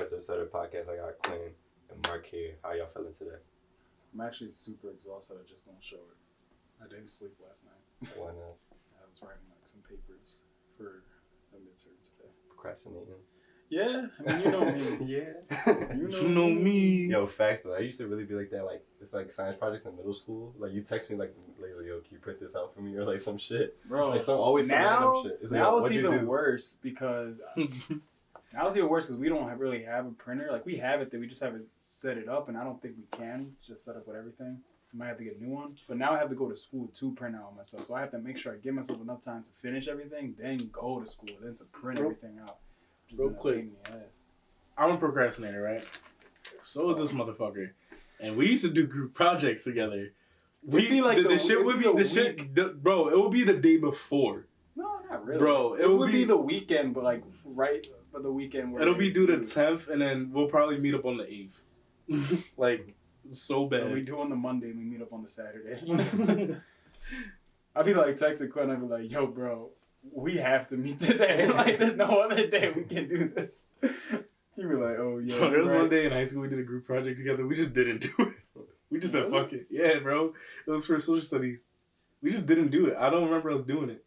Regards to the Stutter podcast, I got Quinn and Mark here. How y'all feeling today? I'm actually super exhausted. I just don't show it. I didn't sleep last night. Why not? I was writing like some papers for a midterm today. Procrastinating. Yeah, I mean, you know me. Yeah. You know me. Yo, facts though. I used to really be like that. Like, it's like science projects in middle school. Like, you text me like, yo, can you print this out for me? Or like some shit. Bro, like some random shit. It's now like, it's even worse because we don't really have a printer. Like, we have it, that we just haven't set it up, and I don't think we can just set up with everything. I might have to get a new one. But now I have to go to school to print out myself. So I have to make sure I give myself enough time to finish everything, then go to school, then to print everything out. Real quick, I'm a procrastinator, right? So is this motherfucker. And we used to do group projects together. Bro, it would be the day before. No, not really. Bro, it would be the weekend, but like right for the weekend. It'll be due the 10th, and then we'll probably meet up on the 8th. Like, so bad. So we do on the Monday, and we meet up on the Saturday. I'd be like texting Quinn, I'd be like, yo, bro, we have to meet today. Like, there's no other day we can do this. He'd be like, oh, yeah. Bro, there was one day in high school we did a group project together. We just didn't do it. We just said, fuck it. Yeah, bro. It was for social studies. We just didn't do it. I don't remember us doing it.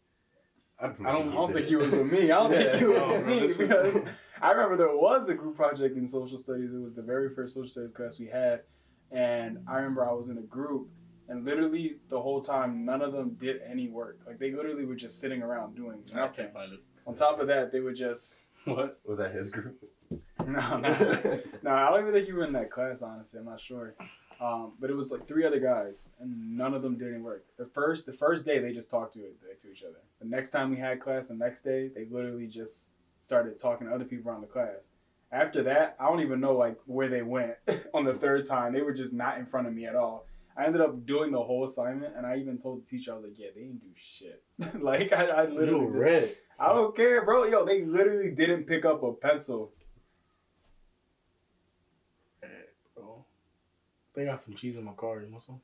I don't think you was with me. I don't think you was with me because I remember there was a group project in social studies. It was the very first social studies class we had. And I remember I was in a group, and literally the whole time, none of them did any work. Like, they literally were just sitting around doing nothing. I can't find it. On top of that, they would just... What? Was that his group? No, I don't even think you were in that class, honestly. I'm not sure. But it was like 3 other guys, and none of them did any work. The first day, they just talked to each other. The next time we had class, the next day, they literally just started talking to other people around the class. After that, I don't even know like where they went on the 3rd time. They were just not in front of me at all. I ended up doing the whole assignment, and I even told the teacher, I was like, yeah, they didn't do shit. Like, I literally read. I don't care, bro. Yo, they literally didn't pick up a pencil. Bro, they got some cheese in my car. You want some?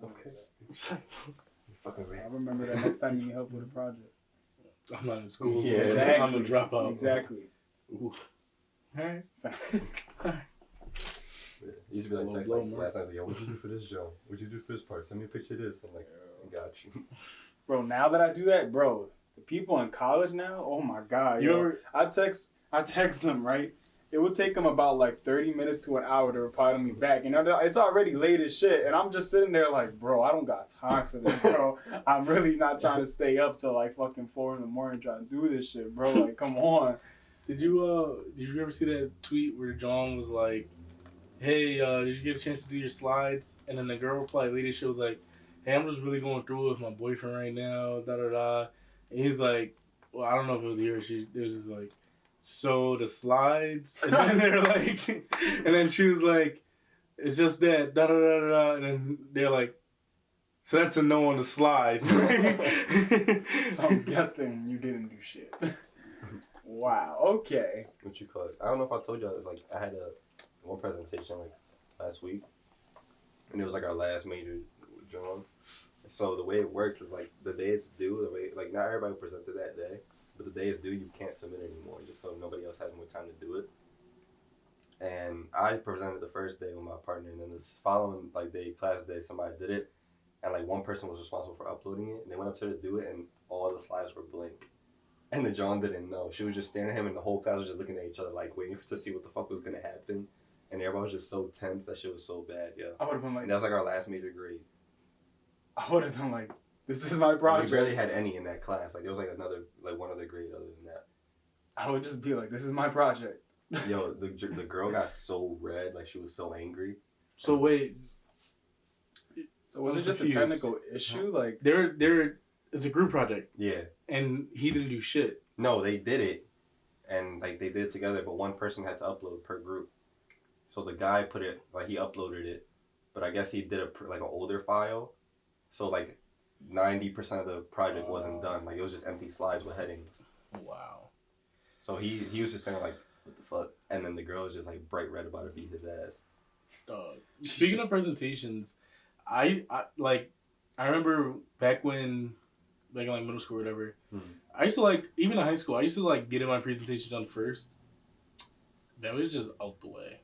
Okay. I remember that next time you need help with a project. I'm not in school. Yeah, exactly. I'm gonna drop out. Exactly. Ooh. Alright. You used to be like, text like last night, like, yo, what'd you do for this job? What'd you do for this part? Send me a picture of this. I'm like, I got you. Bro, now that I do that, bro, the people in college now, oh my God. I text them, right? It would take them about like 30 minutes to an hour to reply to me back. You know, it's already late as shit. And I'm just sitting there like, bro, I don't got time for this, bro. I'm really not trying to stay up till like fucking 4 in the morning trying to do this shit, bro. Like, come on. Did you ever see that tweet where John was like, hey, did you get a chance to do your slides? And then the girl replied later, she was like, hey, I'm just really going through it with my boyfriend right now, da-da-da. And he's like, well, I don't know if it was he or she. It was just like, so the slides? And then they're like, and then she was like, it's just that, da-da-da-da. And then they're like, so that's a no on the slides. So I'm guessing you didn't do shit. Wow, okay. What you call it? I don't know if I told you, like, I had one presentation like last week, and it was like our last major job. So the way it works is like the day it's due, the way like not everybody presented that day, but the day it's due you can't submit anymore, just so nobody else has more time to do it. And I presented the first day with my partner, and then this following like class day somebody did it, and like one person was responsible for uploading it, and they went up to her to do it, and all the slides were blank. And the John didn't know. She was just staring at him, and the whole class was just looking at each other like waiting to see what the fuck was gonna happen. And everybody was just so tense. That shit was so bad, yo. I would have been like... And that was like our last major grade. I would have been like, this is my project. We barely had any in that class. Like, there was like one other grade other than that. I would just be like, this is my project. Yo, the girl got so red. Like, she was so angry. So wait. So was it just a technical issue? Like, it's a group project. Yeah. And he didn't do shit. No, they did it. And, like, they did it together, but one person had to upload per group. So the guy put it, like, he uploaded it, but I guess he did an older file. So, like, 90% of the project wasn't done. Like, it was just empty slides with headings. Wow. So he was just saying, like, what the fuck? And then the girl was just, like, bright red about to beat his ass. Speaking of presentations, I remember back when, like, in, like, middle school or whatever, I used to like, even in high school, I used to like getting my presentation done first. That was just out the way.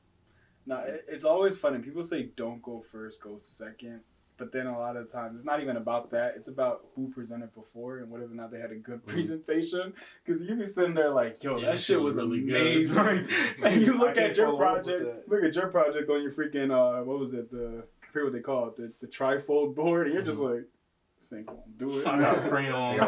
No, it's always funny. People say don't go first, go second. But then a lot of times, it's not even about that. It's about who presented before and whether or not they had a good presentation. Because you be sitting there like, yo, that shit was really amazing. And you look at your project, on your freaking, what was it? I forget what they call it, the trifold board. And you're just like, this ain't gonna do it. I got crayons.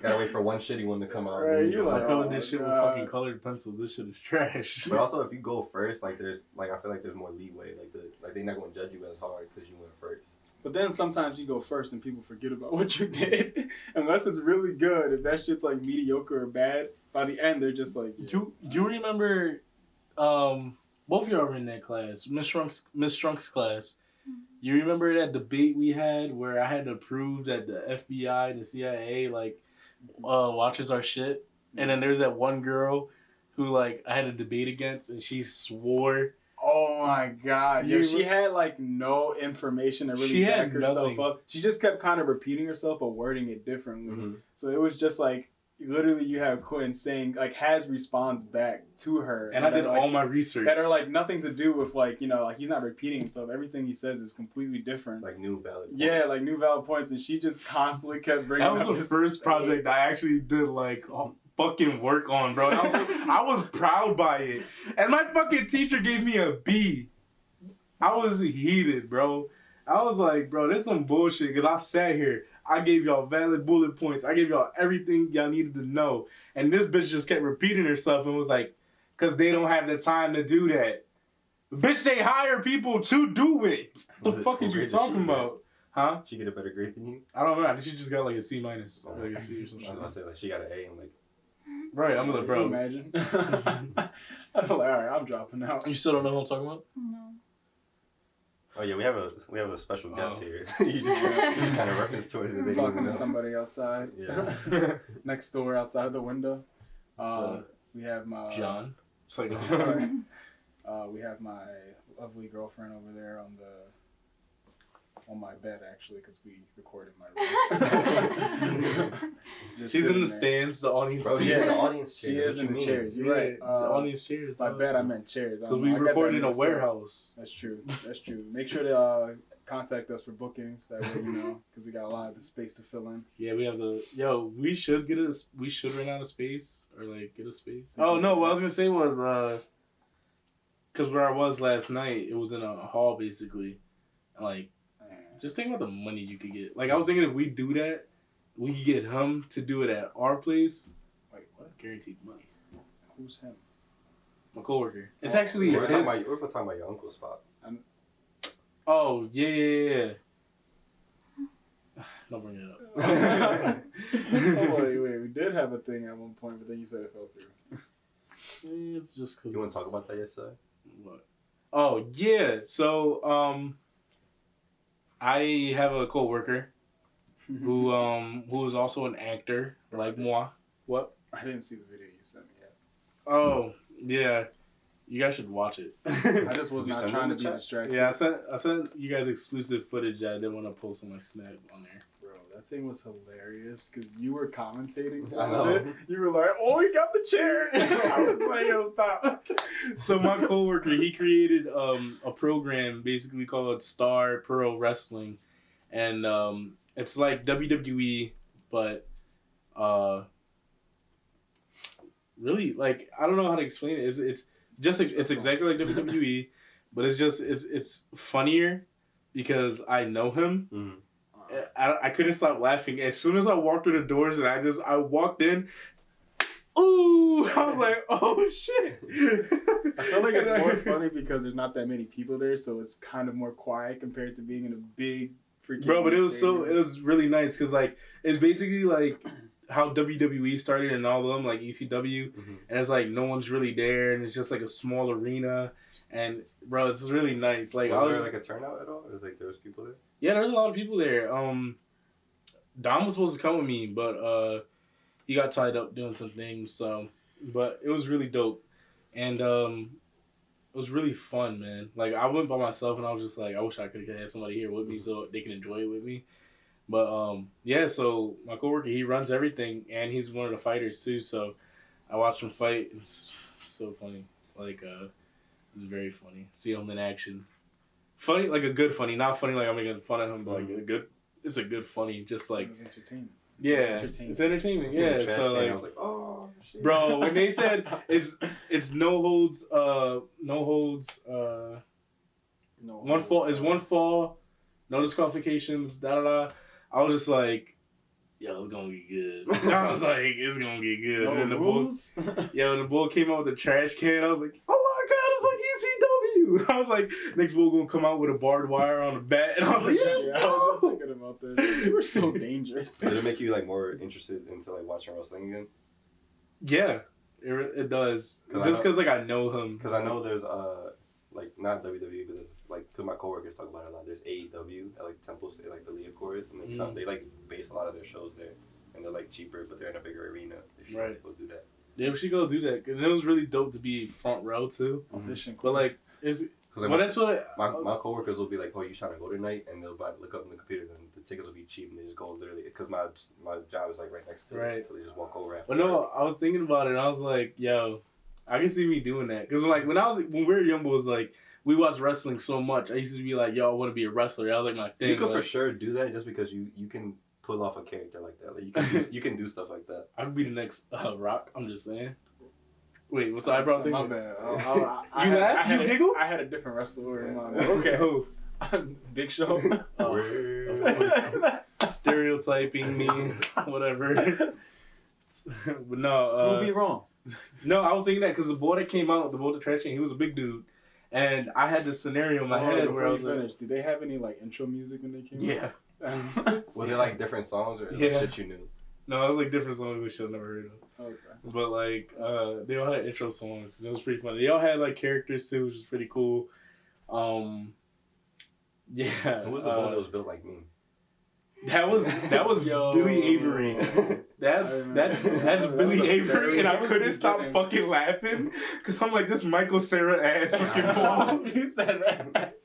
Gotta wait for one shitty one to come out. Right, you like, I colored this shit with fucking colored pencils. This shit is trash. But also, if you go first, like there's like I feel like there's more leeway. Like they're not gonna judge you as hard because you went first. But then sometimes you go first and people forget about what you did. Unless it's really good. If that shit's like mediocre or bad, by the end they're just like, yeah. You remember, both of y'all were in that class, Miss Strunk's class. You remember that debate we had where I had to prove that the FBI and the CIA like watches our shit, and then there's that one girl who like I had a debate against, and she swore. Oh my god! Yo, she had like no information to really back herself up. She just kept kind of repeating herself but wording it differently. Mm-hmm. So it was just like literally you have Quinn saying like has responds back to her, and I did all my research that are like nothing to do with like like he's not repeating himself. Everything he says is completely different, like new valid points. Yeah, like new valid points, and she just constantly kept bringing. That was the first project I actually did like fucking work on, bro. I was proud by it, and my fucking teacher gave me a B. I was heated, bro. I was like, bro, this is some bullshit because I sat here. I gave y'all valid bullet points. I gave y'all everything y'all needed to know. And this bitch just kept repeating herself and was like, because they don't have the time to do that. Bitch, they hire people to do it. What the fuck are you talking about? Huh? She get a better grade than you? I don't know. I think she just got like a C minus. Like a C or something. I was about to say, like, she got an A. I'm like... Right, I'm like, bro. Imagine. I'm like, all right, I'm dropping out. You still don't know what I'm talking about? No. Oh yeah, we have a special guest here. you just kind of reference towards it. Talking to somebody outside. Yeah. Next door, outside the window. We have my John. It's like we have my lovely girlfriend over there on my bed actually because we recorded my room. She's in the stands, the audience. Bro, stands. yeah, the audience chairs. She is in the chairs. You're right. The audience chairs. By bed I meant chairs. Because we recorded in a warehouse. That's true. That's true. Make sure to contact us for bookings. That way because we got a lot of the space to fill in. Yeah, we have we should rent out a space or like get a space. Oh no, what I was gonna say was because where I was last night, it was in a hall basically, like. Just think about the money you could get. Like, I was thinking if we do that, we could get him to do it at our place. Wait, what? Guaranteed money. Who's him? My coworker. It's actually... We're talking about your uncle's spot. Oh, yeah. Don't bring it up. wait. We did have a thing at one point, but then you said it fell through. It's just because... You want to talk about that yesterday? What? Oh, yeah. So, I have a coworker who is also an actor like moi. What? I didn't see the video you sent me yet. Oh yeah, you guys should watch it. I just was not trying to be distracted. Yeah, I sent you guys exclusive footage. I didn't want to post on my snap on there. Bro, that thing was hilarious because you were commentating some of it. You were like, "Oh, he got the chair." I was like, "Yo, stop." So my coworker, he created a program basically called Star Pro Wrestling, and it's like WWE, but really like I don't know how to explain it. It's exactly like WWE, but it's funnier because I know him. Mm-hmm. I couldn't stop laughing as soon as I walked through the doors, and I walked in. Ooh! I was like, oh shit! I feel like it's more funny because there's not that many people there, so it's kind of more quiet compared to being in a big freaking. Bro, but it stadium. was really nice because like it's basically like how WWE started and all of them like ECW, and it's like no one's really there, and it's just like a small arena, and bro, it's really nice. Like, was there like a turnout at all? Or like there was people there? Yeah, there's a lot of people there. Dom was supposed to come with me, but he got tied up doing some things. So, but it was really dope, and it was really fun, man. Like I went by myself, and I was just like, I wish I could have had somebody here with me so they can enjoy it with me. But yeah. So my coworker, he runs everything, and he's one of the fighters too. So I watched him fight. It's so funny. Like it's very funny. See him in action. Funny, like a good funny, not funny like I'm making fun of him, but like a good. It's a good funny, just like It's entertainment. yeah, it's entertainment. Yeah, so like, I was like, oh shit, bro, when they said it's no holds, one fall, no disqualifications, da da da. I was just like, yo, it's gonna be good. I was like, it's gonna get good. No and then the rules. when the bull came out with the trash can, I was like, oh my god, it's like ECW. I was like, next bull gonna come out with a barbed wire on the bat, and I was like, yes, I was just thinking about this. You were so dangerous. Did it make you like more interested into like watching wrestling again? yeah, it does. Just because like I know him. Because I know there's like not WWE, but there's like, because my coworkers talk about it a lot. There's AEW at like Temple State, like the Leah Chorus, and they like base a lot of their shows there, and they're like cheaper, but they're in a bigger arena. If you want to go do that. Yeah, we should go do that. Cause it was really dope to be front row too. Audition. But like, is like, well, that's what my coworkers will be like, oh, you trying to go tonight? And they'll look up on the computer, and the tickets will be cheap, and they just go literally, because my job is like right next to it, so they just walk over after. But no, I was thinking about it, and I was like, yo, I can see me doing that. Because like when we were young boys, like we watched wrestling so much. I used to be like, yo, I want to be a wrestler. That was like my thing. You could like, for sure do that just because you can pull off a character like that. Like you can do stuff like that. I could be the next Rock. I'm just saying. Wait, what's the eyebrow thing? My bad. You laughed? You giggled? I had a different wrestler in mind. Okay. Who? Big Show. Of course. Stereotyping me, whatever. But no. Prove me wrong. No, I was thinking that because the boy that came out, the trash can, he was a big dude. And I had this scenario in my head where I was like, did they have any like intro music when they came yeah. out? Was it like different songs or Yeah. shit you knew? No, it was like different songs we should have never heard of. Okay. But like, they all had intro songs. And it was pretty funny. They all had like characters too, which was pretty cool. Yeah. Who was the boy that was built like me? That was Billy Avery. That's Billy Avery, and I couldn't stop fucking laughing because I'm like, this Michael Cera ass fucking ball. You said that,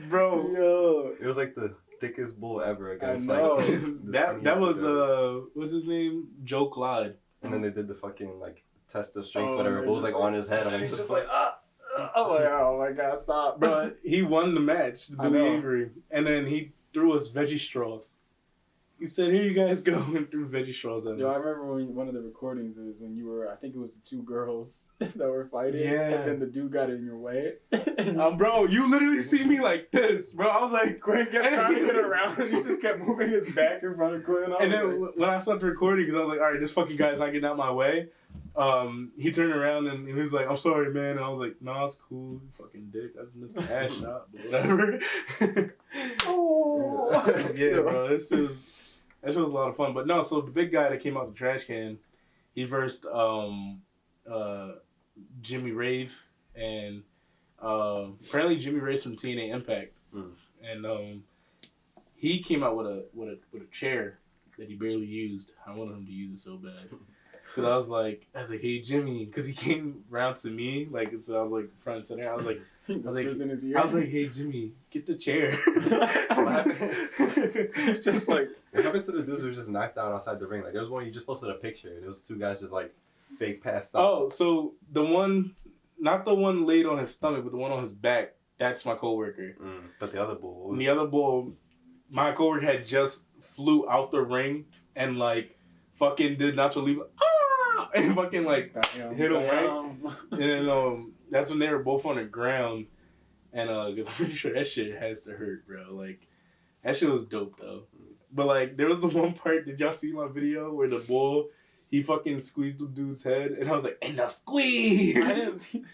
bro. Yo, it was like the thickest bull ever against I know. like that was what's his name, Joe Clyde. And then they did the fucking like test of strength, whatever. It was like on his head, and I'm just like oh my god, stop, bro. He won the match, Billy Avery, and then he threw us veggie straws. He said, "Here you guys go," and threw veggie straws at us. Yo, I remember when one of the recordings is when you were, I think it was the two girls that were fighting, Yeah. and then the dude got in your way. Bro, you literally see me like this, bro. I was like, Quinn kept trying to get around, and he just kept moving his back in front of Quinn. And then when I stopped recording, because I was like, all right, this fucking guy's not getting out my way. He turned around and he was like, I'm sorry, man. And I was like, no, it's cool, you fucking dick. I just missed the ass shot, but whatever. Yeah, bro, that shit was a lot of fun. But no, so the big guy that came out the trash can, he versed Jimmy Rave, and apparently Jimmy Rave's from TNA Impact, and he came out with a chair that he barely used. I wanted him to use it so bad. Cause I was like, hey Jimmy, cause he came round to me, like, so I was like front and center. I was like, hey Jimmy, get the chair. Just like, what happens to the dudes who were just knocked out outside the ring? Like there was one you just posted a picture, and it was two guys just like fake passed out. Oh, so the one, not the one laid on his stomach, but the one on his back. That's my coworker. But the other bull. The other bull, my coworker had just flew out the ring and like fucking did Nacho Libre. And fucking like hit him right, and then that's when they were both on the ground, and cause I'm pretty sure that shit has to hurt, bro. Like that shit was dope though. But like there was the one part. Did y'all see my video where the bull he fucking squeezed the dude's head, and I was like, and the squeeze. I didn't see that.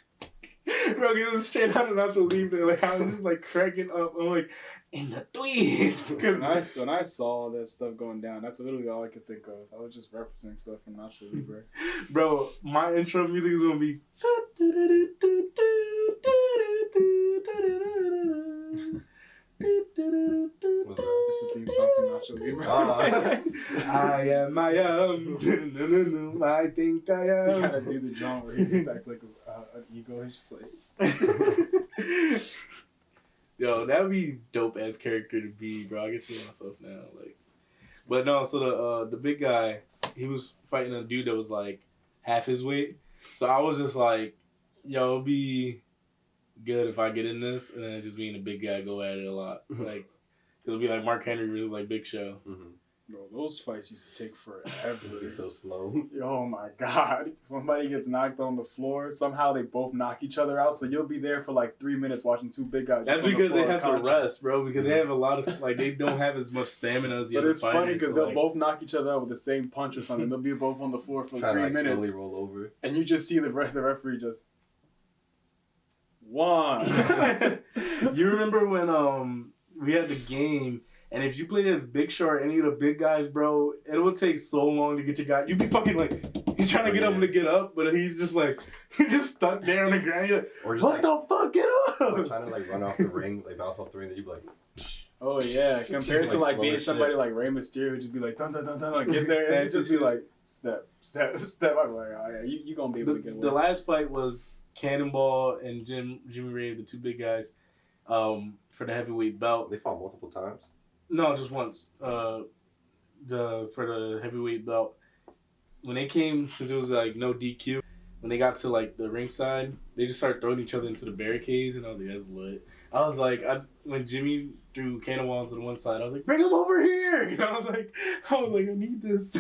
Bro, it was straight out of Nacho Libre. Like I was just like cracking up. I'm like, in the twist. When I saw that stuff going down, that's literally all I could think of. I was just referencing stuff from Nacho Libre. Bro, my intro music is gonna be. It's the theme song from Nacho Libre. I am, I think I am. You gotta do the drum where he just acts like an ego. He's just like. Yo, that would be dope ass character to be, bro. I can see myself now, like. But no, so the big guy, he was fighting a dude that was like half his weight. So I was just like, yo, it'll be good if I get in this, and then just being a big guy go at it a lot. Like, it'll be like Mark Henry versus like Big Show. Mm-hmm. Bro, those fights used to take forever. It's so slow. Oh my god. Somebody gets knocked on the floor. Somehow they both knock each other out. So you'll be there for like 3 minutes watching two big guys. That's just on the because they floor have to unconscious. rest, bro. Because they have a lot of, like, they don't have as much stamina as the But other it's fighters. funny because so, they'll both knock each other out with the same punch or something. They'll be both on the floor for Trying 3 to like minutes. slowly roll over. And you just see the referee just... One. You remember when we had the game, and if you played as Big Show or any of the big guys, bro, it would take so long to get your guy. You'd be fucking like, you're trying to get him to get up, but he's just like, he's just stuck there on the ground. You're like, Or just what like, the fuck, get or up! trying to like run off the ring, like bounce off the ring, then you'd be like, Oh yeah, compared to Like like being slower somebody shit. like Rey Mysterio who'd just be like dun dun dun dun, like get there, and Yeah, he'd just be like step step step. I'm like, oh yeah, you gonna be able to get The away. last fight was Cannonball and Jimmy Ray, the two big guys, for the heavyweight belt. they fought multiple times. No, just once. For the heavyweight belt. When they came, since it was like no DQ, when they got to like the ringside, they just started throwing each other into the barricades, and I was like, that's lit. I was like, when Jimmy threw Cannonball onto the one side, I was like, bring him over here. And I was like, I need this.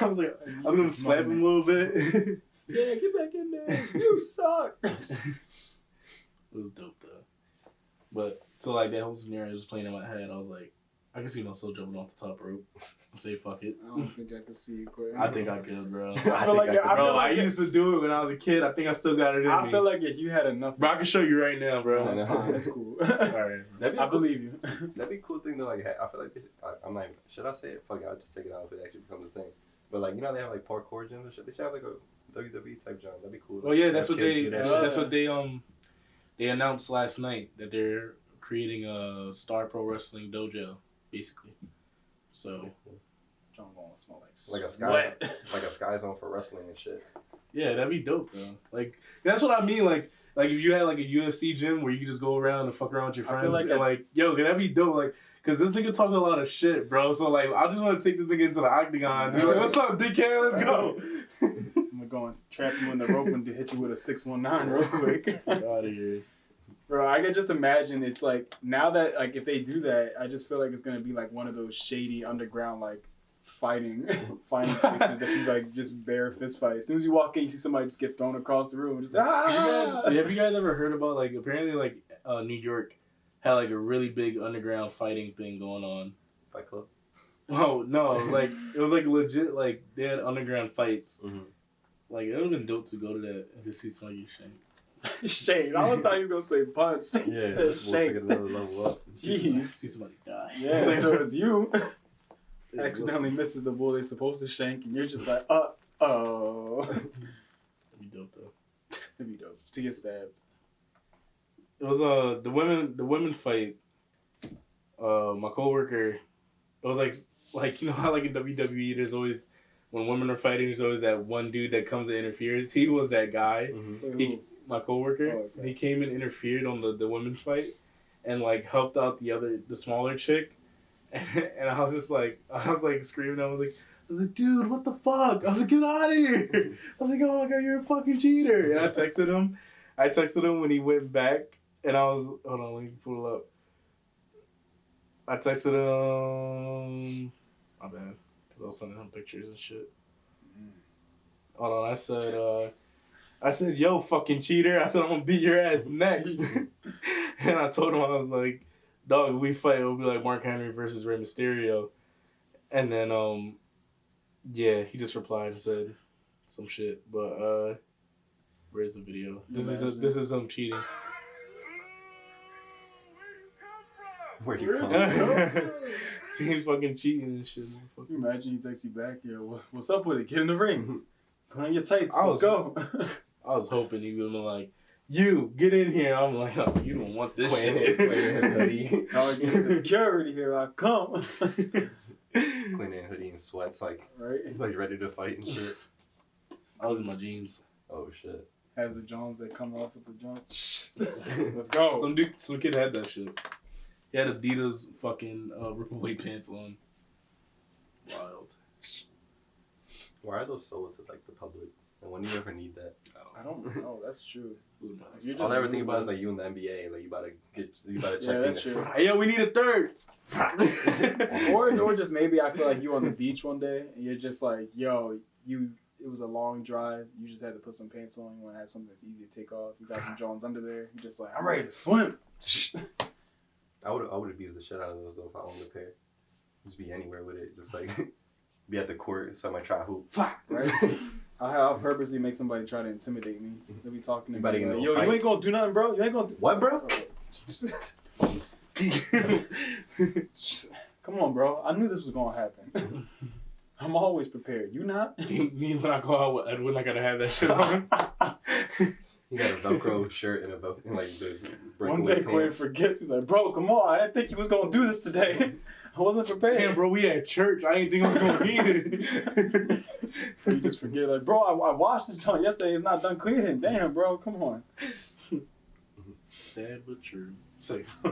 I was like, I was gonna slap him a little bit. Yeah, get back in there. You suck. It was dope though. But so like that whole scenario was playing in my head. I was like, I can see myself jumping off the top rope and say fuck it. I don't think I can see you quit. I think I could, bro. I feel like I used to do it when I was a kid. I think I still got it in me. I feel like if you had enough, Bro, I can show you right now, bro. that's fine. That's cool. Alright. I believe you. That'd be a cool thing to like have. I feel like I'm not even, should I say it? Fuck it, I'll just take it out if it actually becomes a thing. But like, you know, they have like parkour gyms and shit. They should have like a WWE type gym. That'd be cool. Oh yeah, Have that's what kids they. do that shit. That's what they announced last night, that they're creating a Star Pro Wrestling dojo, basically. So John gonna smell like Like a sweat. like a sky zone for wrestling and shit. yeah, that'd be dope though. Like that's what I mean. Like if you had like a UFC gym where you could just go around and fuck around with your I feel friends, like and like, yo, that'd be dope. Like, cause this nigga talking a lot of shit, bro. So like, I just want to take this nigga into the octagon. Be like, what's up, dickhead? Let's go. I'm gonna go and trap you in the rope and hit you with a 619 real quick. Get out of here. Bro, I can just imagine it's like, now that, like, if they do that, I just feel like it's gonna be like one of those shady underground, like, fighting places that you, like, just bare fist fight. As soon as you walk in, you see somebody just get thrown across the room and just, Have you guys ever heard about, like, apparently, like, New York had, like, a really big underground fighting thing going on? Fight Club. Oh, no, like, it was, like, legit, like, they had underground fights. Mm-hmm. Like, it would have been dope to go to that and just see somebody get shanked. Shane. I thought you were gonna say punch. He said We'll take shake. it another level up. Jeez. See somebody die. Yeah, It's like, so it's you. Hey, Accidentally misses the bull they're supposed to shank, and you're just like, oh. That'd be dope, though. It'd be dope to get stabbed. It was the women fight. My coworker, it was like you know how like in WWE there's always, when women are fighting, there's always that one dude that comes and interferes. He was that guy. Mm-hmm. Wait, who? My coworker, Oh, okay. he came and interfered on the women's fight, and like helped out the smaller chick, and I was screaming. I was like, dude, what the fuck? I was like, get out of here! I was like, oh my god, you're a fucking cheater! And I texted him when he went back, and I was, hold on, let me pull it up. I texted him, my bad, because I was sending him pictures and shit. Hold on, I said, yo, fucking cheater. I said, I'm gonna beat your ass next. And I told him, I was like, dog, if we fight, it'll be like Mark Henry versus Rey Mysterio. And then, yeah, he just replied and said some shit. But, where's the video? This is him cheating. Where'd you come? See him fucking cheating and shit. Can you imagine he takes you back? Yo, what's up with it? Get in the ring. Put on your tights. I Let's was- go. I was hoping he would be like, you, get in here. I'm like, oh, you don't want this shit. Target security, here I come. Clean that hoodie and sweats, like Right? ready to fight and shit. I was in my jeans. Oh shit. Has the Jones that come off with the Jones. Let's go. Some kid had that shit. He had Adidas fucking rip-away pants on. Wild. Why are those sold to like the public? And when do you ever need that? I don't know. That's true. Who knows? All I ever think about is like you in the NBA. Like you about to check in. That's true. Hey, yo, we need a third. or just maybe I feel like you on the beach one day and you're just like, yo, it was a long drive. You just had to put some pants on. You want to have something that's easy to take off. You got some Jones under there. You're just like, I'm ready to swim. I would abuse the shit out of those though if I owned a pair. Just be anywhere with it. Just like be at the court. Somebody try to hoop. Right? I'll purposely make somebody try to intimidate me. They'll be talking to me. Like, yo, fight. you ain't gonna do nothing, bro. You ain't gonna do what, bro? Come on, bro. I knew this was gonna happen. I'm always prepared. You not? Me when I go out with Edwin, I gotta have that shit on. You got a Velcro shirt and like this. One day Quinn forgets. He's like, bro, come on. I didn't think he was gonna do this today. I wasn't prepared. Damn, bro, we at church. I didn't think I was gonna be here. You just forget, like, bro, I washed this joint yesterday. It's not done cleaning. Damn, bro, come on. Sad but true. It's like, I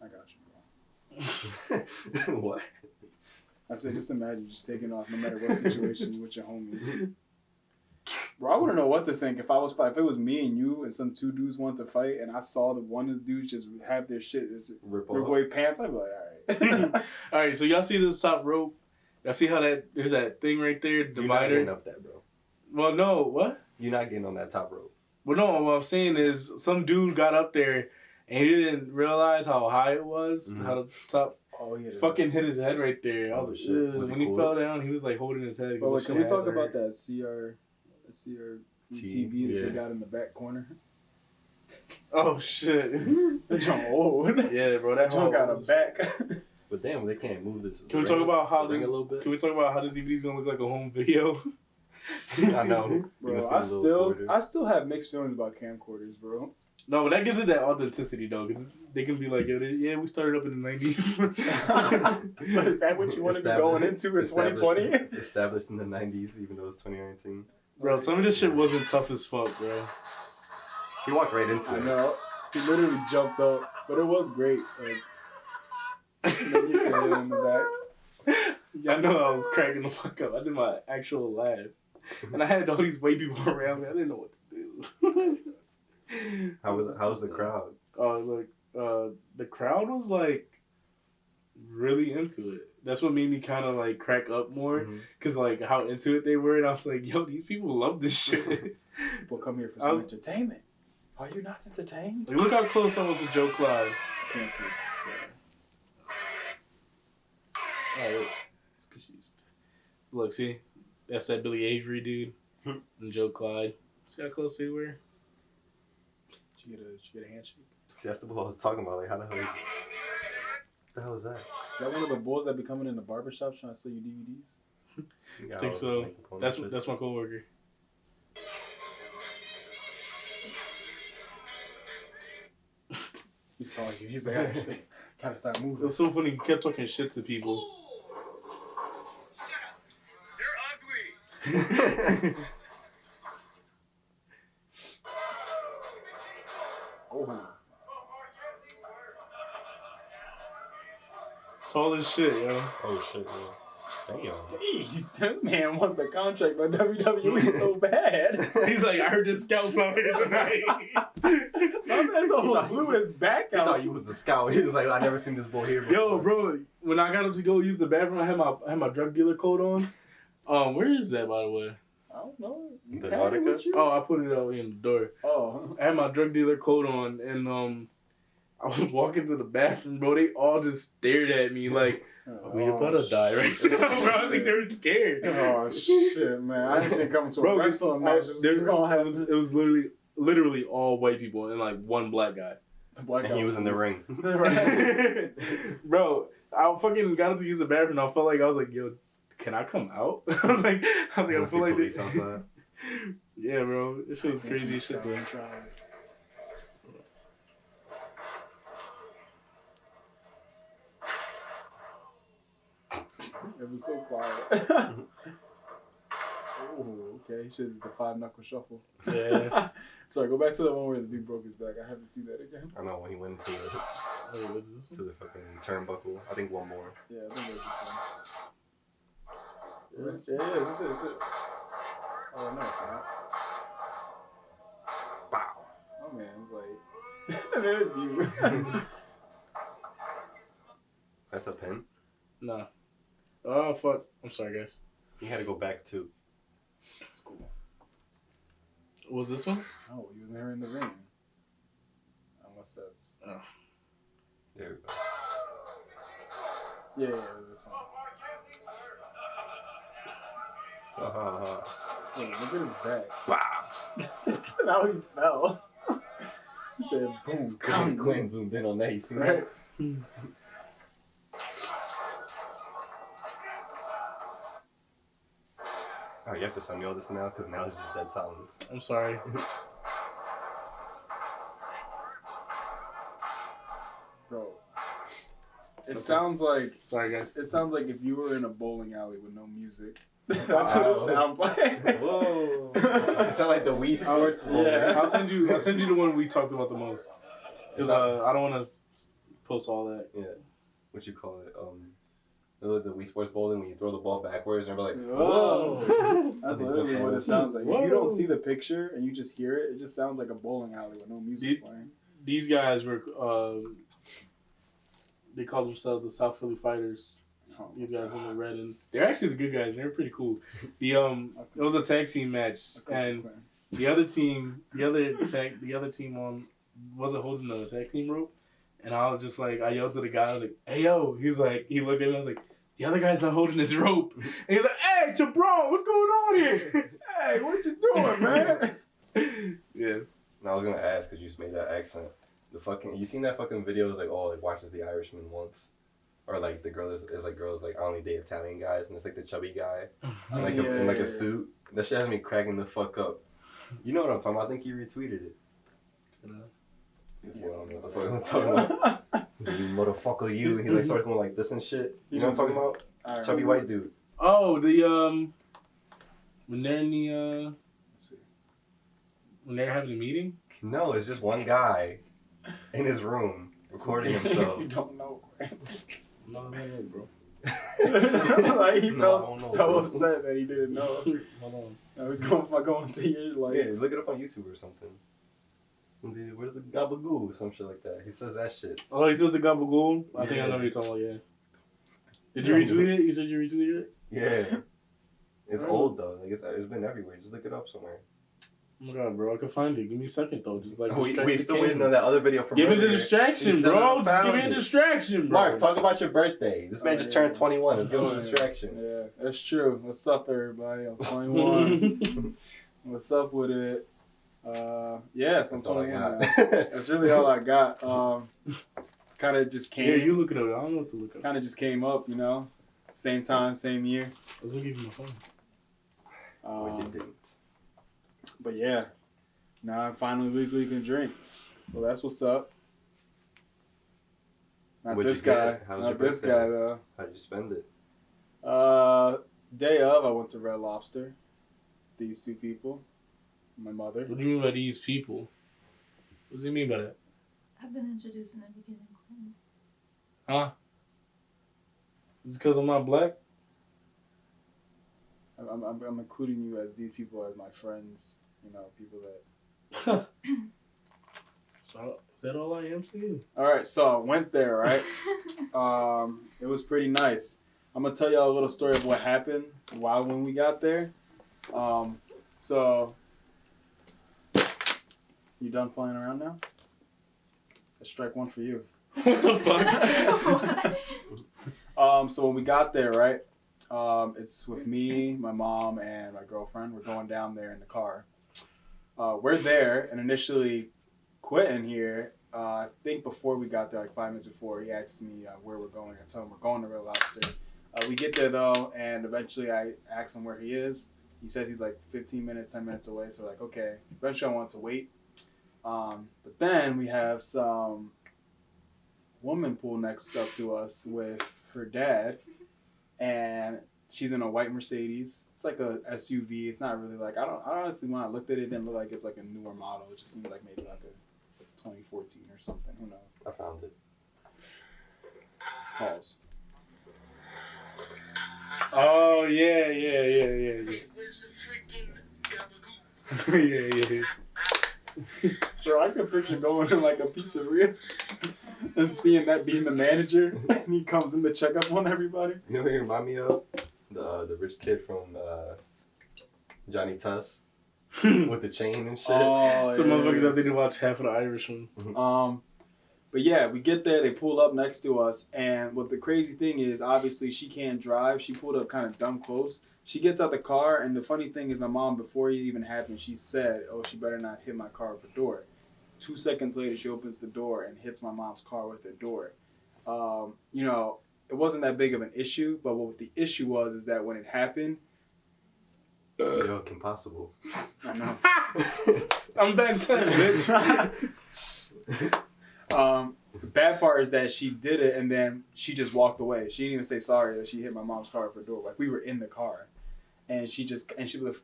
got you, bro. What? I said, just imagine just taking off no matter what situation with your homies. Bro, I wouldn't know what to think if it was me and you and some two dudes wanted to fight and I saw the one of the dudes just have their shit rip away pants. I'd be like, all right. all right, so y'all see this top rope? Y'all see how there's that thing right there, divider? You're not getting up that, bro. Well, no, what? You're not getting on that top rope. Well, no, what I'm saying is some dude got up there and he didn't realize how high it was, how the top fucking hit his head right there. I was like, shit. Was when he he cool? fell down, he was like holding his head. But can we talk about that CR TV that they got in the back corner? Oh shit! That joint old. Yeah, bro, that joint got a back. But damn, they can't move this. Can we talk about how this? A little bit? Can we talk about how this DVD's gonna look like a home video? I know, bro. I still have mixed feelings about camcorders, bro. No, but that gives it that authenticity though, because they can be like, yeah, we started up in the 90s. Is that what you want to be going into in 2020? Established in the 90s, even though it's 2019. Bro, some of this shit wasn't tough as fuck, bro. He walked right into it. I know. He literally jumped up, but it was great. Like, in the back. Yeah, I know I was cracking the fuck up. I did my actual laugh. And I had all these white people around me. I didn't know what to do. How was the crowd? Like, the crowd was like really into it. That's what made me kind of like crack up more, cause like how into it they were, and I was like, yo, these people love this shit. People come here for some entertainment. Are you not entertained? Like, look how close I was to Joe Clyde. I can't see. Alright, it's confused. Look, see, that's that Billy Avery dude and Joe Clyde. See how close they were? Did you get a handshake? That's the bull I was talking about. Like, how the hell is that? Is that one of the bulls that be coming in the barbershop trying to sell you DVDs? I think so. That's my coworker. He saw you. He's like, I gotta start It moving. was so funny. He kept talking shit to people. Shut up! They're ugly. Oh. Tall as shit, yo. Oh shit, yeah. Damn. Jeez, this man wants a contract by WWE so bad. He's like, I heard this scout's out here tonight. My man's almost blew his back He out. thought you was a scout. He was like, I never seen this boy here before. Yo, bro, when I got up to go use the bathroom, I had my drug dealer coat on. Where is that, by the way? I don't know. You The had it Nautica? with you? Oh, I put it out in the door. Oh. I had my drug dealer coat on, and I was walking to the bathroom, bro. They all just stared at me like, we about to die right now, bro. I think they were scared. Oh, shit, man. I didn't think coming to a wrestling match. It was literally all white people and like one black guy. The black And he was in the ring. Bro, I fucking got up to use the bathroom. I felt like I was like, yo, can I come out? I was like, I feel like police outside. Yeah, bro, this shit was crazy as shit, bro. It was so quiet. Oh, okay. He should have the 5-knuckle shuffle. Yeah. Sorry, go back to the one where the dude broke his back. I have to see that again. I know when he went to Wait, what's this to the fucking turnbuckle. I think one more. Yeah, I think it was this one. one? Yeah, that's it. Oh, no, it's not. Wow. Oh, man, it's like... and then it's you. That's a pin. Nah. Oh, fuck. I'm sorry, guys. He had to go back too. It's cool. Was this one? Oh, he was never in the ring. Unless that's... Oh. There we go. Yeah, it was this one. Wait, look at his back. Wow. Now he fell. He said, boom, Quinn zoomed in on that. You see right? that? Oh, you have to send me all this now because now it's just dead silence. I'm sorry. Bro. It sounds like... Sorry, guys. It sounds like if you were in a bowling alley with no music. That's what it sounds like. Whoa. It sounds like the Wii Sports Bowl. Yeah. I'll send you the one we talked about the most. Because I don't want to post all that. Yeah. What you call it? The Wii Sports Bowling when you throw the ball backwards and everybody's like, Whoa. whoa. That's literally what it sounds like. If Whoa. you don't see the picture and you just hear it, it just sounds like a bowling alley with no music playing. These guys were, they call themselves the South Philly Fighters. Oh, These guys in the red, and they're actually the good guys. They're pretty cool. The it was a tag team match, and the other team wasn't holding the tag team rope, and I was just like, I yelled to the guy, I was like, "Hey yo!" He's like, he looked at me, I was like, "The other guy's not holding his rope," and he's like, "Hey, Jabron, what's going on here?" Hey, what you doing, man? Yeah. And I was gonna ask because you just made that accent. You seen that fucking video? It's like, oh, like watches The Irishman once, or like the girl is like girls like I only date Italian guys, and it's like the chubby guy in like a suit. That shit has me cracking the fuck up. You know what I'm talking about? I think you retweeted it. Yes, you don't know what the fuck I'm talking about. You motherfucker, you. And he like starts going like this and shit. You know what I'm talking about? Chubby white dude. Oh, the when they're in the Let's see. when they're having a meeting. No, it's just one guy in his room recording himself. You don't know. No, bro. Like he No, I felt don't know, so bro. upset that he didn't know. Hold on. I was going to your like. Yeah, look it up on YouTube or something. Where's the gabagoo or some shit like that? He says that shit. Oh, he says the gabagool? I think I know Yeah. what you're talking about, yeah. Did you retweet it? You said you retweeted it? Yeah. It's Right. old though. Like it's been everywhere. Just look it up somewhere. Oh my god, bro, I can find it. Give me a second though. Just like We distract the still camera. waiting on that other video from Give me the earlier. distraction, You still bro. haven't Just give found me a it. distraction, bro. Mark, talk about your birthday. This man Oh, just yeah. turned 21. Let's give him Oh, a yeah. distraction. Yeah, that's true. What's up, everybody? I'm 21. What's up with it? Yeah, so I'm That's all I 21 now. got. That's really all I got. Kind of just Yeah, came. you look it up. I don't know what to look up. Kind of just came up, you know. Same time, same year. I was looking for my phone. Or you didn't. But yeah, now I finally legally can drink. Well, that's what's up. Not What'd this you guy. get? How was Not your this birthday? guy though. How'd you spend it? Day of, I went to Red Lobster. These two people, my mother. What do you mean by these people? What does he mean by that? I've been introduced in the beginning. Queen. Huh? Is it because I'm not black? I'm including you as these people as my friends. You know, people that. So, is that all I am saying? All right, so I went there. Right. It was pretty nice. I'm gonna tell y'all a little story of what happened when we got there. So you done flying around now? That's strike one for you. What the fuck? So when we got there, right? It's with me, my mom, and my girlfriend. We're going down there in the car. We're there, and initially, Quentin here, I think before we got there, like 5 minutes before, he asked me where we're going. I told him we're going to Red Lobster. We get there, though, and eventually I ask him where he is. He says he's like 15 minutes, 10 minutes away, so like, okay. Eventually I want to wait. But then we have some woman pull next up to us with her dad. and she's in a white Mercedes. It's like a SUV. It's not really like I honestly when I looked at it, it didn't look like it's like a newer model. It just seemed like maybe like a 2014 or something. Who knows? I found it. Pause. Oh yeah. Yeah. Bro, I can picture going in like a pizzeria and seeing that being the manager, and he comes in to check up on everybody. You know who he remind me of? The rich kid from Johnny Tuss with the chain and shit. Oh, Some motherfuckers yeah. out there to watch half of the Irishman. But yeah, we get there, they pull up next to us, and what the crazy thing is, obviously she can't drive. She pulled up kind of dumb close. She gets out the car, and the funny thing is my mom, before it even happened, she said, oh, she better not hit my car with the door. 2 seconds later, she opens the door and hits my mom's car with her door. You know, it wasn't that big of an issue, but what the issue was is that when it happened... Yo, impossible. I know. I'm Ben 10, bitch. The bad part is that she did it and then she just walked away. She didn't even say sorry that she hit my mom's car with her door. Like, we were in the car, and she was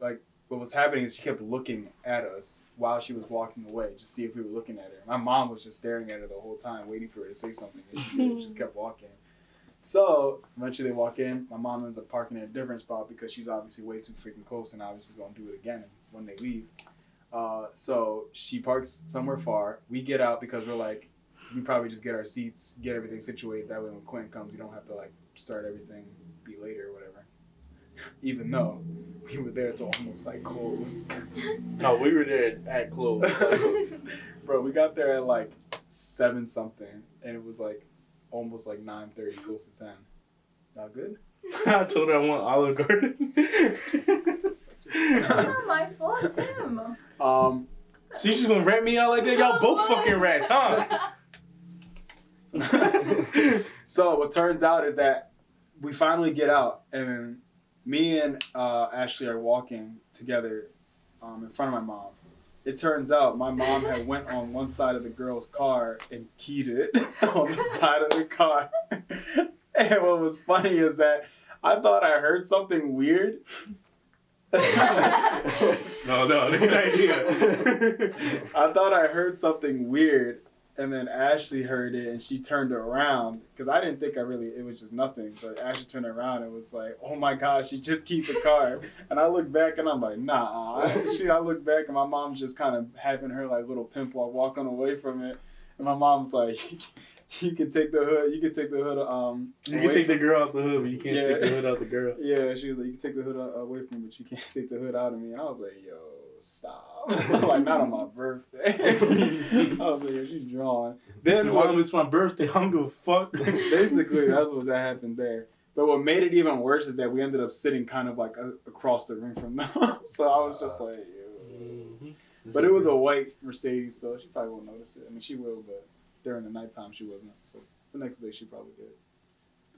like, what was happening is she kept looking at us while she was walking away to see if we were looking at her. My mom was just staring at her the whole time, waiting for her to say something, and she didn't. Just kept walking. So eventually they walk in. My mom ends up parking in a different spot because she's obviously way too freaking close and obviously is gonna do it again when they leave. So she parks somewhere far. We get out because we're like, we probably just get our seats, get everything situated. That way when Quinn comes, you don't have to like start everything, be later or whatever. Even though we were there till almost like close. No, we were there at close. Bro, we got there at like 7 something, and it was like almost like 9:30, close to 10. Not good? I told her I want Olive Garden. That's not my fault, it's him. So you just gonna rat me out like that? Y'all both fucking rats, huh? So what turns out is that we finally get out, and me and Ashley are walking together in front of my mom. It turns out my mom had went on one side of the girl's car and keyed it on the side of the car. And what was funny is that I thought I heard something weird. No, good idea. I thought I heard something weird, and then Ashley heard it, and she turned around, because I didn't think it was just nothing, but Ashley turned around and was like, oh my gosh, she just keyed the car. And I look back, and I'm like, nah. I look back, and my mom's just kind of having her like little pimp while walking away from it, and my mom's like, you can take the hood, you can take the hood, you can take the girl out the hood, but you can't take the hood out the girl. Yeah, she was like, you can take the hood away from me, but you can't take the hood out of me. And I was like, yo, stop. I'm like, not on my birthday. I was like, yo, she's drawing. Then Mom, it's my birthday, I don't give a fuck. Basically, that's what happened there. But what made it even worse is that we ended up sitting kind of like across the room from them. So I was just like, yo. Mm-hmm. But it was a white Mercedes, so she probably won't notice it. I mean, she will, but during the nighttime, she wasn't. So the next day, she probably did.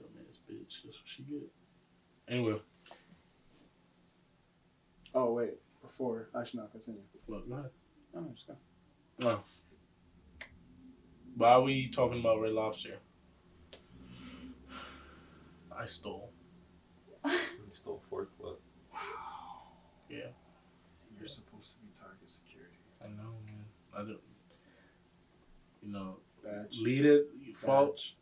Dumbass bitch, that's what she get. Anyway. Oh, wait. Before, actually, no, continue. Look, go ahead. No, just go. No. Why are we talking about Red Lobster? I stole. You stole fork, what? Yeah. You're supposed to be target security. I know, man. I don't. You know, Badge. lead it. You fault.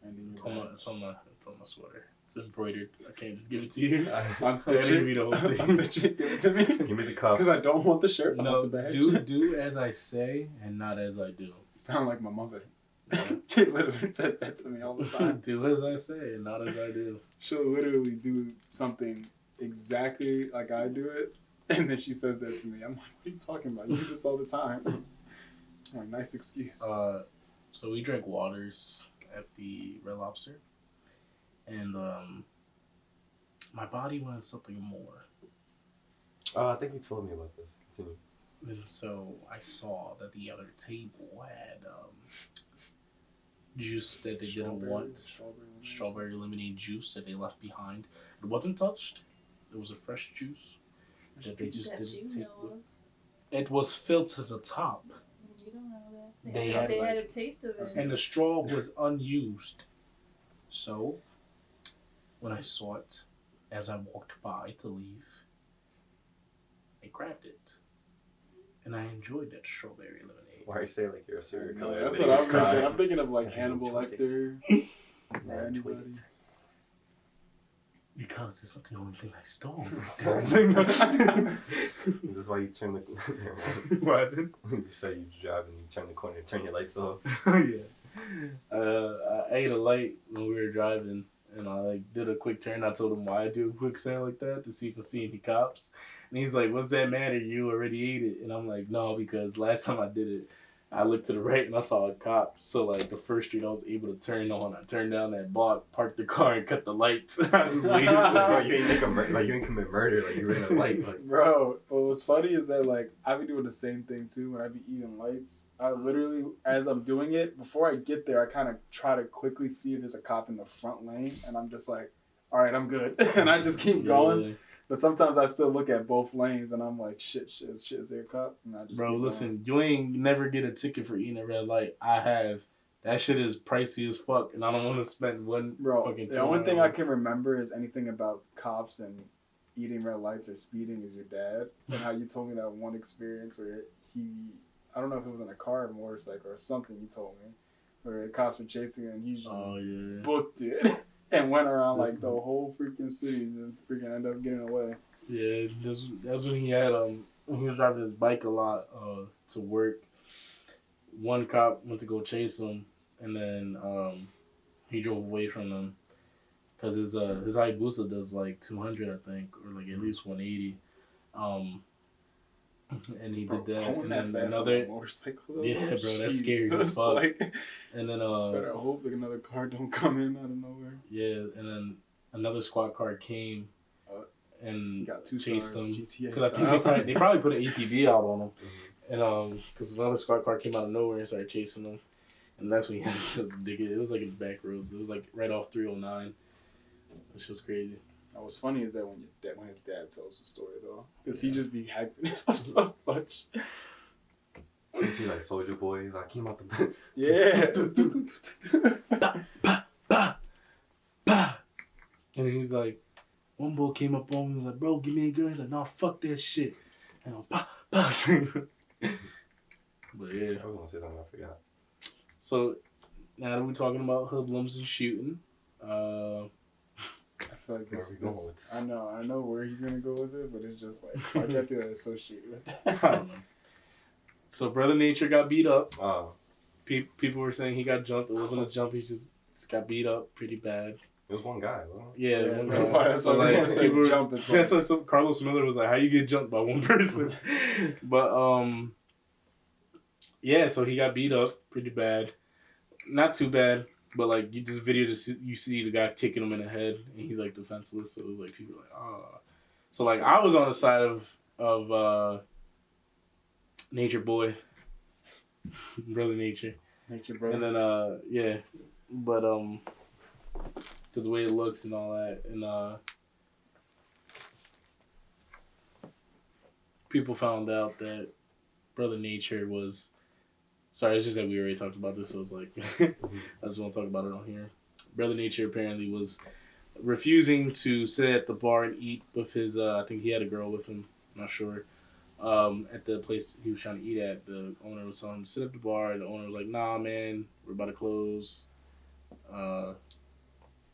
And then It's on my sweater. It's embroidered. I can't just give it to you. Unstitch Give me the whole thing. Unstitch it. Give it to me. Give me the cuffs. Because I don't want the shirt. I No, want the badge. do as I say and not as I do. Sound like my mother. She literally says that to me all the time. Do as I say and not as I do. She'll literally do something exactly like I do it, and then she says that to me. I'm like, what are you talking about? You do this all the time. I'm like, nice excuse. So we drank waters at the Red Lobster, and my body wanted something more. I think you told me about this. Continue. And so I saw that the other table had juice that they didn't want. Strawberry lemonade juice that they left behind. It wasn't touched. It was a fresh juice that they just didn't take with. It was filled to the top. You don't know that. They had had a taste of it. And the straw was unused. So, when I saw it as I walked by to leave, I grabbed it. And I enjoyed that strawberry lemonade. Why are you saying like you're a serial killer? That's Like, what I'm you thinking. cry. I'm thinking of like Yeah, Hannibal enjoyed it. Lecter Yeah, or enjoyed anybody. Because it's not the only thing I stole. This is why you turn the. What happened? You said you drive and you turn the corner and turn your lights off. Yeah. I ate a light when we were driving, and I like did a quick turn. I told him why I do a quick turn like that to see if I see any cops. And he's like, "What's that matter? You already ate it." And I'm like, "No, because last time I did it, I looked to the right and I saw a cop. So like the first street I was able to turn on, I turned down that block, parked the car, and cut the lights. I was waiting. That's why you ain't you ain't commit murder. Like you were in a light. Like Bro, but what's funny is that like I be doing the same thing too when I be eating lights. I literally, as I'm doing it, before I get there, I kind of try to quickly see if there's a cop in the front lane, and I'm just like, all right, I'm good, and I just keep going. Yeah. But sometimes I still look at both lanes, and I'm like, shit, is there a cop? And I just Bro, keep listen, you ain't never get a ticket for eating a red light. I have. That shit is pricey as fuck, and I don't want to spend one Bro, fucking the only thing I $200. can remember is anything about cops and eating red lights or speeding is your dad. And how you told me that one experience where I don't know if it was in a car or a motorcycle or something you told me, where the cops were chasing him and he just Oh, yeah. booked it and went around like the whole freaking city and freaking ended up getting away. Yeah, that's when he had, when he was driving his bike a lot to work. One cop went to go chase him, and then he drove away from them. Because his Hayabusa does like 200, I think, or like at least 180. And he did that. Going And that then fast on a motorcycle, though? Yeah, bro, that's scary as Jesus, fuck. like, And then better hope like another car don't come in out of nowhere. yeah, and then another squad car came He and got 2 chased stars, him. GTA Because I think style. they probably put an APB out on him. And because another squad car came out of nowhere and started chasing him. And that's when he had to just dig it. It was like in the back roads. It was like right off 309. That shit was crazy. What's funny is that when his dad tells the story though, because he just be hyping it up so much. he's like Soldier Boy. He's like came out the. Yeah. And he was like, one boy came up on me and was like, "Bro, give me a gun." He's like, "No, fuck that shit." And I was bah, bah. But yeah. I was gonna say something I forgot. So now that we're talking about hoodlums and shooting, I feel like Where this, are we going with this? I know where he's gonna go with it, but it's just like why do you have to associate with I that? don't know. So Brother Nature got beat up. Oh, People were saying he got jumped. It wasn't a jump. He just got beat up pretty bad. it was one guy. Wasn't it? Yeah, one that's guy. why So, like, like, say people were- jump. It's That's like, what some Carlos Miller was like. How you get jumped by one person? But yeah. So he got beat up pretty bad. Not too bad, but like you see the guy kicking him in the head, and he's like defenseless. So it was like people were like, ah. So like I was on the side of Nature Boy, Brother Nature. nature, bro. And then yeah, but because the way it looks and all that, and people found out that Brother Nature was. Sorry, it's just that we already talked about this, so it's like I just want to talk about it on here. Brother Nature apparently was refusing to sit at the bar and eat with his. I think he had a girl with him. I'm not sure. At the place he was trying to eat at, the owner was telling him to sit at the bar. The owner was like, "Nah, man, we're about to close. I'm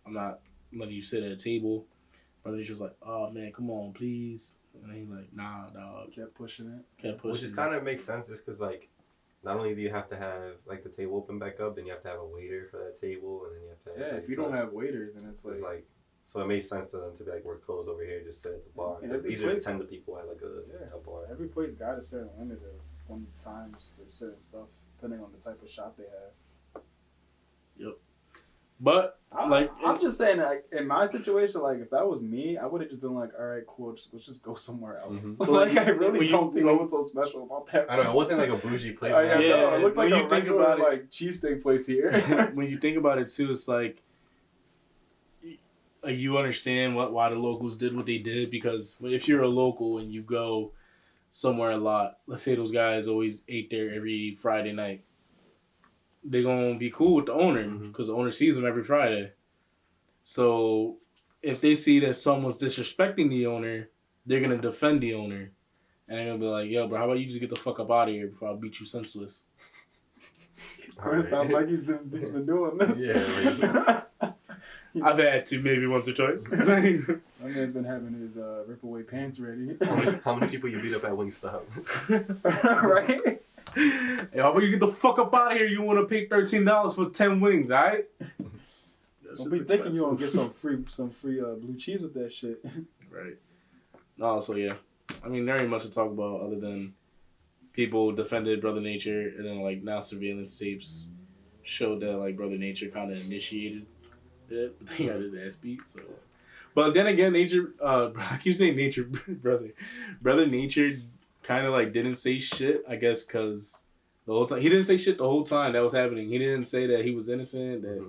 not letting you sit at a table." Brother Nature was like, "Oh man, come on, please." And he's like, "Nah, dog." Kept pushing it. Kept pushing. Which is kind of makes sense, just because like, not only do you have to have like the table open back up, then you have to have a waiter for that table, and then you have to. Yeah, Have, if you don't have waiters, and it's like so it makes sense to them to be like, we're closed over here, just sit at the bar. And It's every easier to place- tend to people at like a bar. every place got a certain limit of when times for certain stuff, depending on the type of shop they have. But like, I'm just saying, like in my situation, like if that was me, I would have just been like, all right, cool, let's just go somewhere else. Mhm. Like I really When you- don't see what was so special about that. I don't know. It wasn't like a bougie place. Oh, yeah, man. no, it looked like when a you think regular about it- like cheesesteak place here. when you think about it too, it's like you understand why the locals did what they did, because if you're a local and you go somewhere a lot, let's say those guys always ate there every Friday night, they're gonna be cool with the owner Mhm. because the owner sees them every Friday. So if they see that someone's disrespecting the owner, they're gonna defend the owner, and they're gonna be like, "Yo, bro, how about you just get the fuck up out of here before I beat you senseless?" It sounds like he's been doing this. Yeah, I've had to maybe once or twice. That man's been having his rip away pants ready. How many people you beat up at Wingstop? Right? Hey, how about you get the fuck up out of here? You want to pay $13 for 10 wings, all right? Don't be thinking you gonna get some free blue cheese with that shit. Right. No, so yeah. I mean, there ain't much to talk about other than people defended Brother Nature, and then like now surveillance tapes showed that like Brother Nature kind of initiated it. But he got his ass beat. So, but then again, Nature. I keep saying Nature, Brother Nature kind of like didn't say shit. I guess because the whole time he didn't say shit the whole time that was happening. He didn't say that he was innocent. That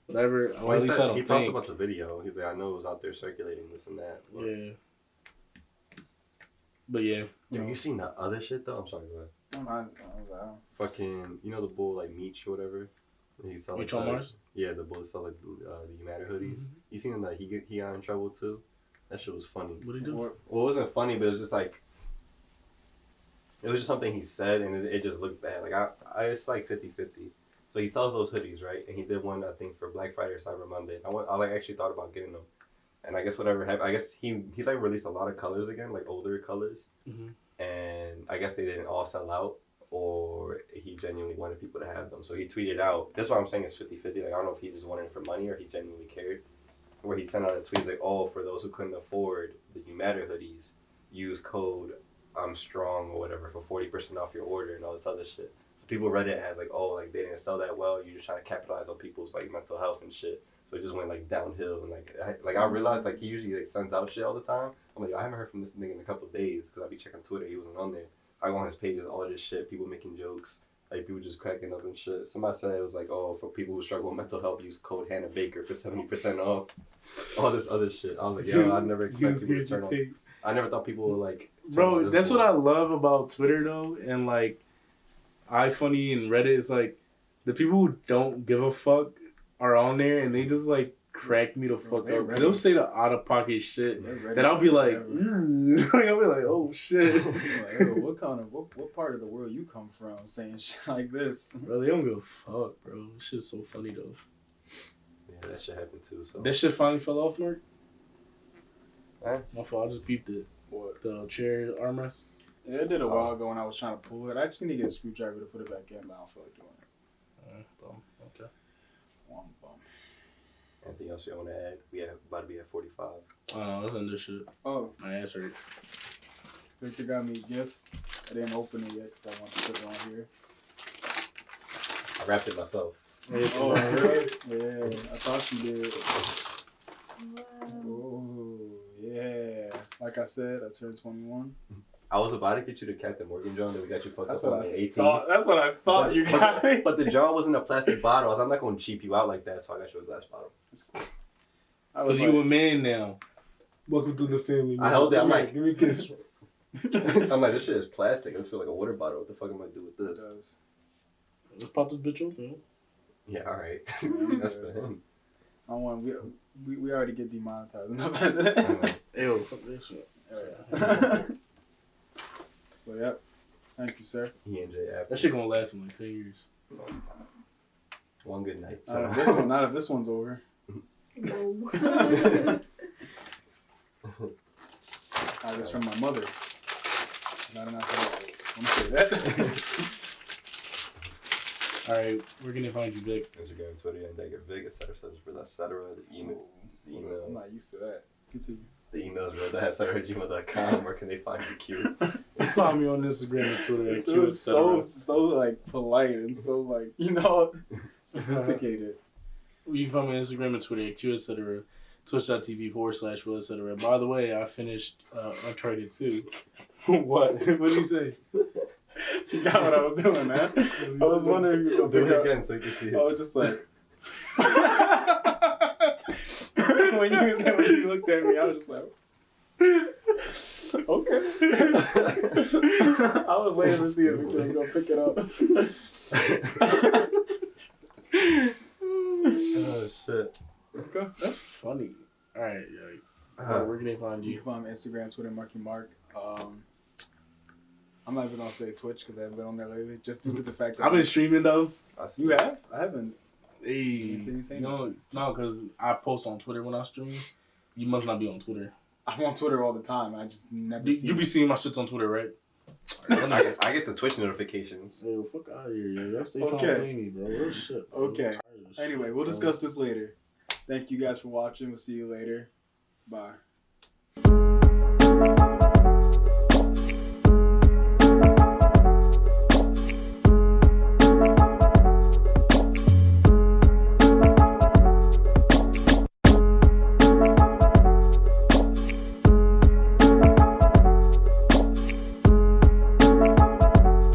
whatever. Well, he talked about the video. He's like, I know it was out there circulating this and that. But Yeah. But yeah. Yo, you seen the other shit though? I'm sorry, go ahead. Fucking, you know the bull like Meech or whatever? He saw like Meech on Mars? Yeah, the bull saw like the You Matter hoodies. You seen that he got in trouble too? That shit was funny. What did he do? Well, it wasn't funny, but it was just like it was just something he said, and it just looked bad. Like I it's like 50-50. So he sells those hoodies, right? And he did one, I think, for Black Friday or Cyber Monday. I like actually thought about getting them. And I guess whatever happened, I guess he like released a lot of colors again, like older colors. Mm-hmm. And I guess they didn't all sell out, or he genuinely wanted people to have them. So he tweeted out, that's why I'm saying it's 50-50. Like, I don't know if he just wanted it for money or he genuinely cared. Where he sent out a tweet like, oh, for those who couldn't afford the You Matter hoodies, use code I'm strong or whatever for 40% off your order and all this other shit. So people read it as like, oh, like they didn't sell that well. You're just trying to capitalize on people's like mental health and shit. So it just went like downhill, and like I realized like he usually like sends out shit all the time. I'm like, I haven't heard from this nigga in a couple of days because I be checking Twitter. He wasn't on there. I go on his pages, all this shit, people making jokes, like people just cracking up and shit. Somebody said it was like, oh, for people who struggle with mental health, use code Hannah Baker for 70% off. All this other shit. I was like, yo, I never expected people to turn on. I never thought people would like. Bro, that's what I love about Twitter though, and like iFunny and Reddit is like the people who don't give a fuck are on there, and they just like crack me the fuck up. They'll say the out of pocket shit that I'll be like, like I'll be like, oh shit. Like, yo, what part of the world you come from saying shit like this? Bro, they don't give a fuck, bro. This shit's so funny though. Yeah, that shit happened too. So that shit finally fell off, Mark. Huh? My fault. I just peeped it. What? The chair armrest. Yeah, it did a while ago when I was trying to pull it. I just need to get a screwdriver to put it back in, but I don't feel like doing it. Okay. Bum. Anything else you want to add? We about to be at 45. Oh, that's under shit. Oh, My ass hurt. Victor got me a gift. I didn't open it yet because I want to put it on here. I wrapped it myself. Oh, really? Yeah, I thought you did. Wow. Oh, yeah. Like I said, I turned 21. I was about to get you the Captain Morgan John that we got you fucked up on 18. That's what I thought you got me. But the jar was in a plastic bottle. I was like, I'm not going to cheap you out like that, so I got you a glass bottle. Because you a man now. Welcome to the family. Man. I held it. I'm like, give me a kiss. I'm like, this shit is plastic. This feels like a water bottle. What the fuck am I do with this? It does. Let's pop this bitch open. Yeah, all right. That's for him. I want. We already get demonetized. Enough of that. Ew, fuck this shit. So yep. Thank you, sir. He and Jay after. That shit gonna last him like 10 years. One good night. Not if this one's over. No. It's from my mother. Not enough. I'm gonna say that. Alright, we're gonna find you, Vic. Instagram, Twitter, and Vic, etc. The email. I'm not used to that. Continue. The email is redhat@gmail.com. Where can they find you, Q? Find me on Instagram and Twitter. It was so like polite and so like sophisticated. You can find me on Instagram and Twitter at Q, etc. Twitch.tv/Will, etc. By the way, I finished Uncharted 2. What? What did you say? You got what I was doing, man. I was wondering if you were Do going to it again so you can see it. I was just like... when you looked at me, I was just like... Okay. I was waiting to see if you were going to pick it up. Oh, shit. Okay. That's funny. Alright, where can they find You you? can find me on Instagram, Twitter, Marky Mark. I'm not even gonna say Twitch because I haven't been on there lately, just due to the fact that I've been streaming though. You have? I haven't. Hey, no, because I post on Twitter when I stream. You must not be on Twitter. I'm on Twitter all the time. I just never. You be seeing my shits on Twitter, right? I get the Twitch notifications. Hey, well, fuck out of here, yo. Y'all stay Okay. trying to play me, bro. Real shit. Bro. Okay. Anyway, we'll discuss this later. Thank you guys for watching. We'll see you later. Bye.